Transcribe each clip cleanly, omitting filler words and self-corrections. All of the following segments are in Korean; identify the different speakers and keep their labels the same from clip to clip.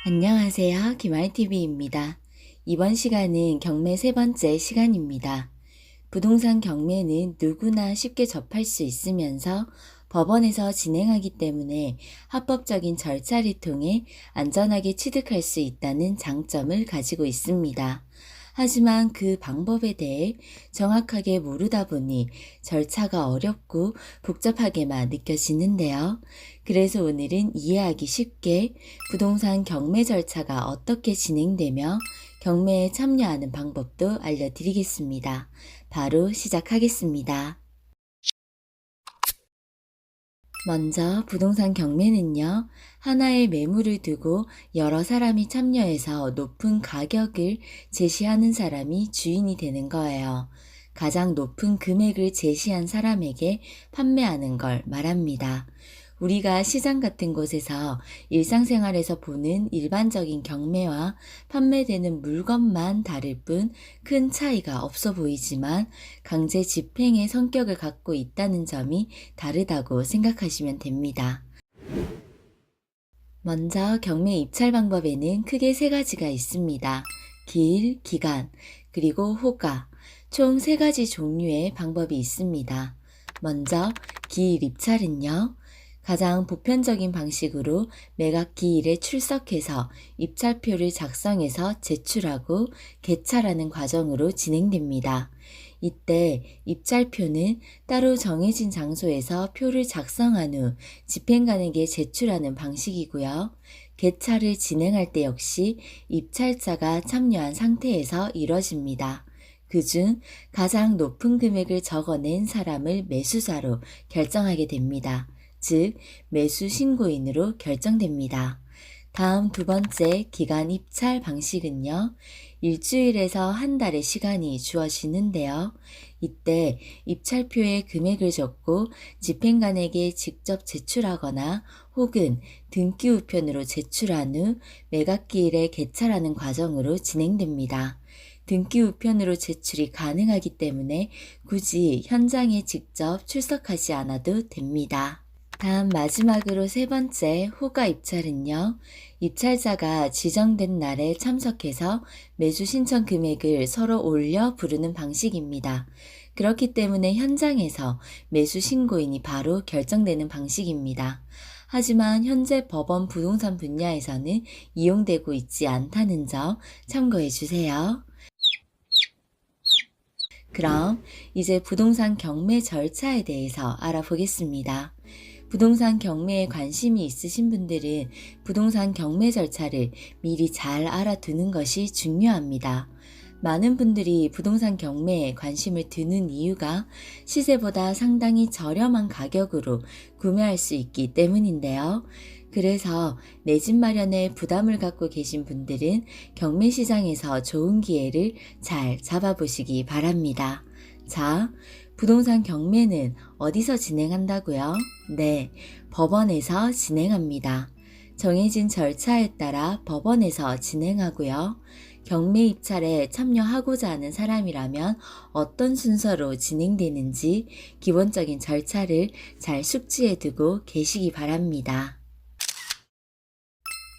Speaker 1: 안녕하세요. 김알TV입니다. 이번 시간은 경매 세 번째 시간입니다. 부동산 경매는 누구나 쉽게 접할 수 있으면서 법원에서 진행하기 때문에 합법적인 절차를 통해 안전하게 취득할 수 있다는 장점을 가지고 있습니다. 하지만 그 방법에 대해 정확하게 모르다 보니 절차가 어렵고 복잡하게만 느껴지는데요. 그래서 오늘은 이해하기 쉽게 부동산 경매 절차가 어떻게 진행되며 경매에 참여하는 방법도 알려드리겠습니다. 바로 시작하겠습니다. 먼저 부동산 경매는요, 하나의 매물을 두고 여러 사람이 참여해서 높은 가격을 제시하는 사람이 주인이 되는 거예요. 가장 높은 금액을 제시한 사람에게 판매하는 걸 말합니다. 우리가 시장 같은 곳에서 일상생활에서 보는 일반적인 경매와 판매되는 물건만 다를 뿐 큰 차이가 없어 보이지만 강제 집행의 성격을 갖고 있다는 점이 다르다고 생각하시면 됩니다. 먼저 경매 입찰 방법에는 크게 세 가지가 있습니다. 길, 기간, 그리고 호가, 총 세 가지 종류의 방법이 있습니다. 먼저 길 입찰은요, 가장 보편적인 방식으로 매각 기일에 출석해서 입찰표를 작성해서 제출하고 개찰하는 과정으로 진행됩니다. 이때 입찰표는 따로 정해진 장소에서 표를 작성한 후 집행관에게 제출하는 방식이고요. 개찰을 진행할 때 역시 입찰자가 참여한 상태에서 이뤄집니다. 그중 가장 높은 금액을 적어낸 사람을 매수자로 결정하게 됩니다. 즉, 매수 신고인으로 결정됩니다. 다음 두 번째 기간 입찰 방식은요, 일주일에서 한 달의 시간이 주어지는데요. 이때 입찰표에 금액을 적고 집행관에게 직접 제출하거나 혹은 등기 우편으로 제출한 후 매각기일에 개찰하는 과정으로 진행됩니다. 등기 우편으로 제출이 가능하기 때문에 굳이 현장에 직접 출석하지 않아도 됩니다. 다음 마지막으로 세 번째 호가 입찰은요, 입찰자가 지정된 날에 참석해서 매수 신청 금액을 서로 올려 부르는 방식입니다. 그렇기 때문에 현장에서 매수 신고인이 바로 결정되는 방식입니다. 하지만 현재 법원 부동산 분야에서는 이용되고 있지 않다는 점 참고해 주세요. 그럼 이제 부동산 경매 절차에 대해서 알아보겠습니다. 부동산 경매에 관심이 있으신 분들은 부동산 경매 절차를 미리 잘 알아두는 것이 중요합니다. 많은 분들이 부동산 경매에 관심을 두는 이유가 시세보다 상당히 저렴한 가격으로 구매할 수 있기 때문인데요. 그래서 내 집 마련에 부담을 갖고 계신 분들은 경매 시장에서 좋은 기회를 잘 잡아보시기 바랍니다. 자, 부동산 경매는 어디서 진행한다고요? 네, 법원에서 진행합니다. 정해진 절차에 따라 법원에서 진행하고요. 경매 입찰에 참여하고자 하는 사람이라면 어떤 순서로 진행되는지 기본적인 절차를 잘 숙지해 두고 계시기 바랍니다.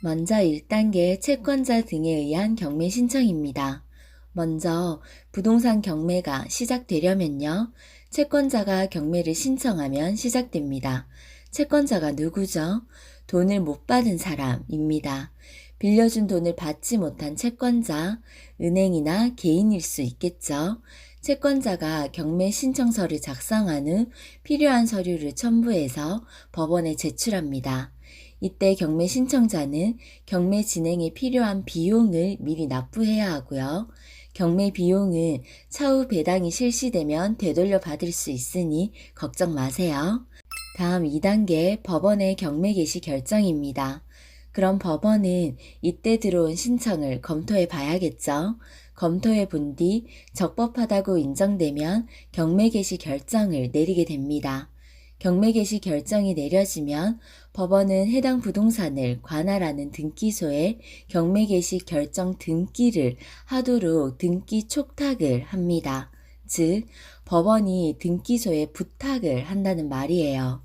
Speaker 1: 먼저 1단계 채권자 등에 의한 경매 신청입니다. 먼저 부동산 경매가 시작되려면요, 채권자가 경매를 신청하면 시작됩니다. 채권자가 누구죠? 돈을 못 받은 사람입니다. 빌려준 돈을 받지 못한 채권자, 은행이나 개인일 수 있겠죠. 채권자가 경매 신청서를 작성한 후 필요한 서류를 첨부해서 법원에 제출합니다. 이때 경매 신청자는 경매 진행에 필요한 비용을 미리 납부해야 하고요. 경매 비용은 차후 배당이 실시되면 되돌려 받을 수 있으니 걱정 마세요. 다음 2단계 법원의 경매 개시 결정입니다. 그럼 법원은 이때 들어온 신청을 검토해 봐야겠죠. 검토해 본 뒤 적법하다고 인정되면 경매 개시 결정을 내리게 됩니다. 경매 개시 결정이 내려지면 법원은 해당 부동산을 관할하는 등기소에 경매 개시 결정 등기를 하도록 등기 촉탁을 합니다. 즉, 법원이 등기소에 부탁을 한다는 말이에요.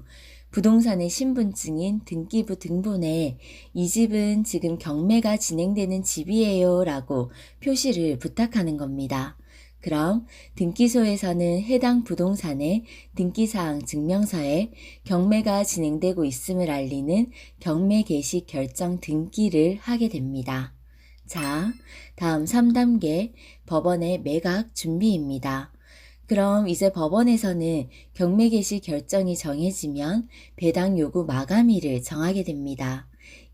Speaker 1: 부동산의 신분증인 등기부 등본에 이 집은 지금 경매가 진행되는 집이에요 라고 표시를 부탁하는 겁니다. 그럼 등기소에서는 해당 부동산의 등기사항 증명서에 경매가 진행되고 있음을 알리는 경매 개시 결정 등기를 하게 됩니다. 자, 다음 3단계 법원의 매각 준비입니다. 그럼 이제 법원에서는 경매 개시 결정이 정해지면 배당 요구 마감일을 정하게 됩니다.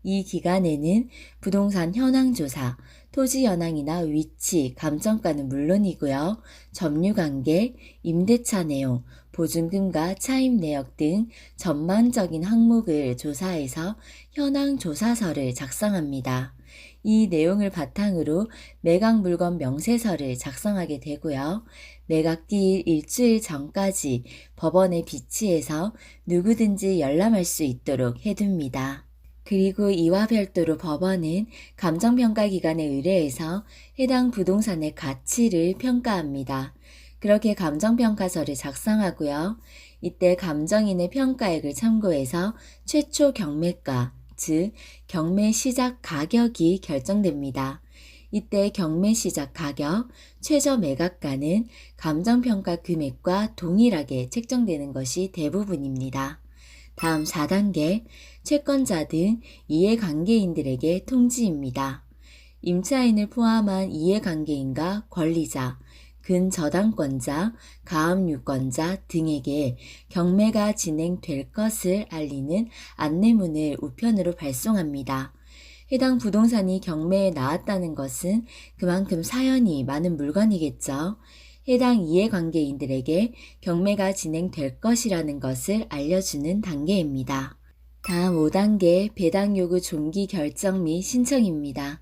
Speaker 1: 이 기간에는 부동산 현황 조사, 토지 현황이나 위치, 감정가는 물론이고요. 점유관계, 임대차 내용, 보증금과 차입 내역 등 전반적인 항목을 조사해서 현황 조사서를 작성합니다. 이 내용을 바탕으로 매각 물건 명세서를 작성하게 되고요. 매각기일 일주일 전까지 법원에 비치해서 누구든지 열람할 수 있도록 해둡니다. 그리고 이와 별도로 법원은 감정평가 기관에 의뢰해서 해당 부동산의 가치를 평가합니다. 그렇게 감정평가서를 작성하고요. 이때 감정인의 평가액을 참고해서 최초 경매가, 즉 경매 시작 가격이 결정됩니다. 이때 경매 시작 가격, 최저 매각가는 감정평가 금액과 동일하게 책정되는 것이 대부분입니다. 다음 4단계 채권자 등 이해관계인들에게 통지입니다. 임차인을 포함한 이해관계인과 권리자, 근저당권자, 가압류권자 등에게 경매가 진행될 것을 알리는 안내문을 우편으로 발송합니다. 해당 부동산이 경매에 나왔다는 것은 그만큼 사연이 많은 물건이겠죠. 해당 이해관계인들에게 경매가 진행될 것이라는 것을 알려주는 단계입니다. 다음 5단계 배당 요구 종기 결정 및 신청입니다.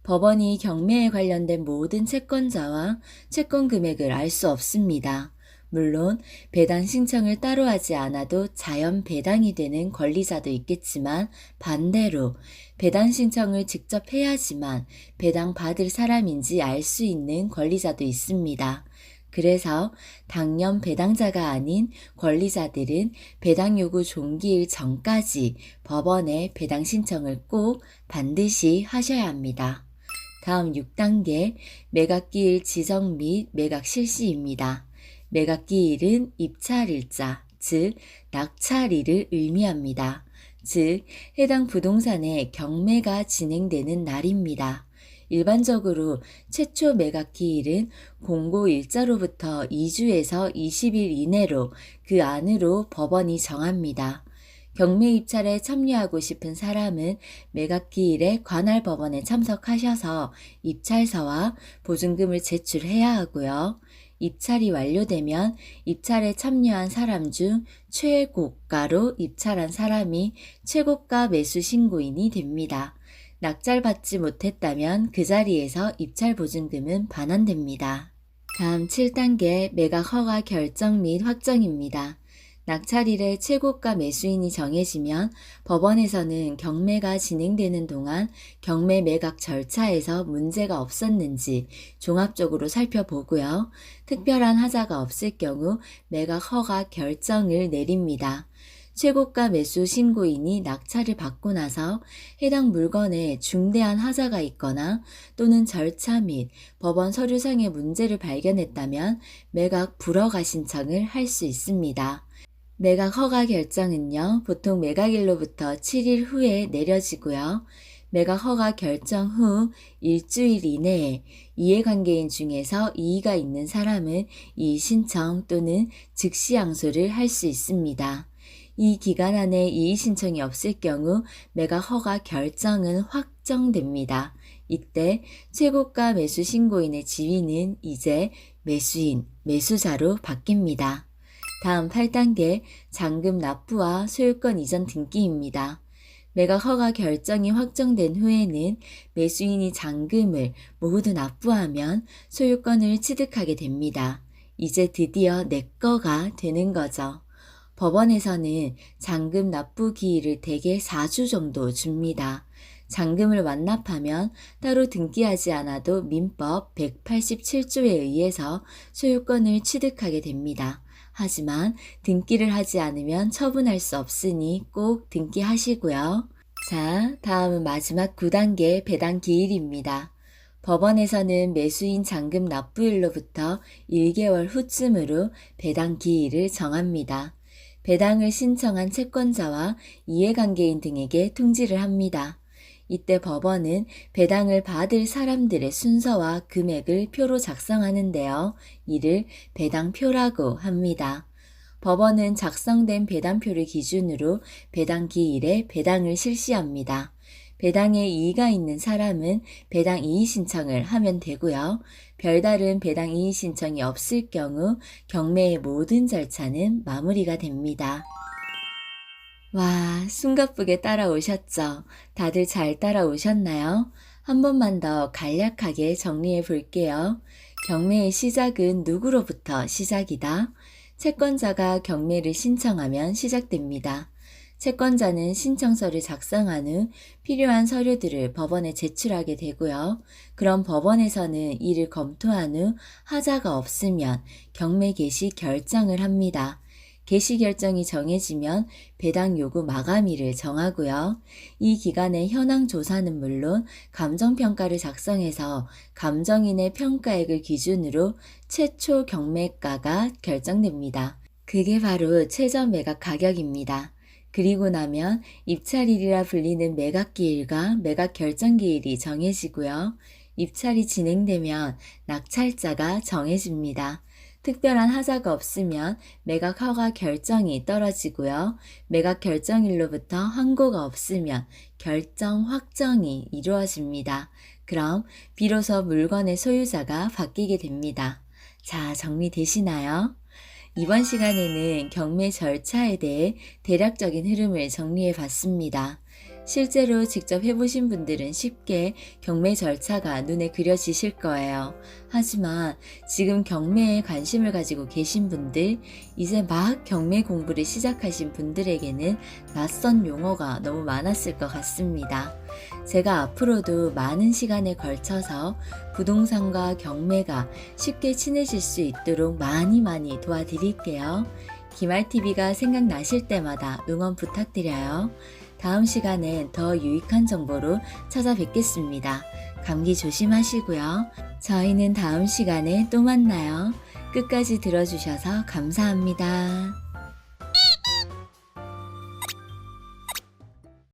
Speaker 1: 법원이 경매에 관련된 모든 채권자와 채권 금액을 알 수 없습니다. 물론 배당 신청을 따로 하지 않아도 자연 배당이 되는 권리자도 있겠지만 반대로 배당 신청을 직접 해야지만 배당 받을 사람인지 알 수 있는 권리자도 있습니다. 그래서 당연 배당자가 아닌 권리자들은 배당 요구 종기일 전까지 법원에 배당 신청을 꼭 반드시 하셔야 합니다. 다음 6단계 매각기일 지정 및 매각 실시입니다. 매각기일은 입찰일자, 즉 낙찰일을 의미합니다. 즉 해당 부동산의 경매가 진행되는 날입니다. 일반적으로 최초 매각기일은 공고일자로부터 2주에서 20일 이내로 그 안으로 법원이 정합니다. 경매 입찰에 참여하고 싶은 사람은 매각기일에 관할 법원에 참석하셔서 입찰서와 보증금을 제출해야 하고요. 입찰이 완료되면 입찰에 참여한 사람 중 최고가로 입찰한 사람이 최고가 매수 신고인이 됩니다. 낙찰받지 못했다면 그 자리에서 입찰 보증금은 반환됩니다. 다음 7단계 매각 허가 결정 및 확정입니다. 낙찰일에 최고가 매수인이 정해지면 법원에서는 경매가 진행되는 동안 경매 매각 절차에서 문제가 없었는지 종합적으로 살펴보고요. 특별한 하자가 없을 경우 매각 허가 결정을 내립니다. 최고가 매수 신고인이 낙찰을 받고 나서 해당 물건에 중대한 하자가 있거나 또는 절차 및 법원 서류상의 문제를 발견했다면 매각 불허가 신청을 할 수 있습니다. 매각 허가 결정은요, 보통 매각일로부터 7일 후에 내려지고요. 매각 허가 결정 후 일주일 이내에 이해관계인 중에서 이의가 있는 사람은 이의 신청 또는 즉시 항소를 할 수 있습니다. 이 기간 안에 이의 신청이 없을 경우 매각 허가 결정은 확정됩니다. 이때 최고가 매수 신고인의 지위는 이제 매수인, 매수자로 바뀝니다. 다음 8단계 잔금 납부와 소유권 이전 등기입니다. 매각 허가 결정이 확정된 후에는 매수인이 잔금을 모두 납부하면 소유권을 취득하게 됩니다. 이제 드디어 내 거가 되는 거죠. 법원에서는 잔금 납부 기일을 대개 4주 정도 줍니다. 잔금을 완납하면 따로 등기하지 않아도 민법 187조에 의해서 소유권을 취득하게 됩니다. 하지만 등기를 하지 않으면 처분할 수 없으니 꼭 등기하시고요. 자, 다음은 마지막 9단계 배당 기일입니다. 법원에서는 매수인 잔금 납부일로부터 1개월 후쯤으로 배당 기일을 정합니다. 배당을 신청한 채권자와 이해관계인 등에게 통지를 합니다. 이때 법원은 배당을 받을 사람들의 순서와 금액을 표로 작성하는데요. 이를 배당표라고 합니다. 법원은 작성된 배당표를 기준으로 배당 기일에 배당을 실시합니다. 배당에 이의가 있는 사람은 배당 이의 신청을 하면 되고요. 별다른 배당 이의 신청이 없을 경우 경매의 모든 절차는 마무리가 됩니다. 와, 숨가쁘게 따라오셨죠? 다들 잘 따라오셨나요? 한 번만 더 간략하게 정리해 볼게요. 경매의 시작은 누구로부터 시작이다? 채권자가 경매를 신청하면 시작됩니다. 채권자는 신청서를 작성한 후 필요한 서류들을 법원에 제출하게 되고요. 그럼 법원에서는 이를 검토한 후 하자가 없으면 경매 개시 결정을 합니다. 개시 결정이 정해지면 배당 요구 마감일을 정하고요. 이 기간에 현황 조사는 물론 감정평가를 작성해서 감정인의 평가액을 기준으로 최초 경매가가 결정됩니다. 그게 바로 최저 매각 가격입니다. 그리고 나면 입찰일이라 불리는 매각기일과 매각 결정기일이 정해지고요. 입찰이 진행되면 낙찰자가 정해집니다. 특별한 하자가 없으면 매각 허가 결정이 떨어지고요. 매각 결정일로부터 항고가 없으면 결정 확정이 이루어집니다. 그럼 비로소 물건의 소유자가 바뀌게 됩니다. 자, 정리되시나요? 이번 시간에는 경매 절차에 대해 대략적인 흐름을 정리해 봤습니다. 실제로 직접 해보신 분들은 쉽게 경매 절차가 눈에 그려지실 거예요. 하지만 지금 경매에 관심을 가지고 계신 분들, 이제 막 경매 공부를 시작하신 분들에게는 낯선 용어가 너무 많았을 것 같습니다. 제가 앞으로도 많은 시간에 걸쳐서 부동산과 경매가 쉽게 친해질 수 있도록 많이 도와드릴게요. 기말TV가 생각나실 때마다 응원 부탁드려요. 다음 시간엔 더 유익한 정보로 찾아뵙겠습니다. 감기 조심하시고요. 저희는 다음 시간에 또 만나요. 끝까지 들어주셔서 감사합니다.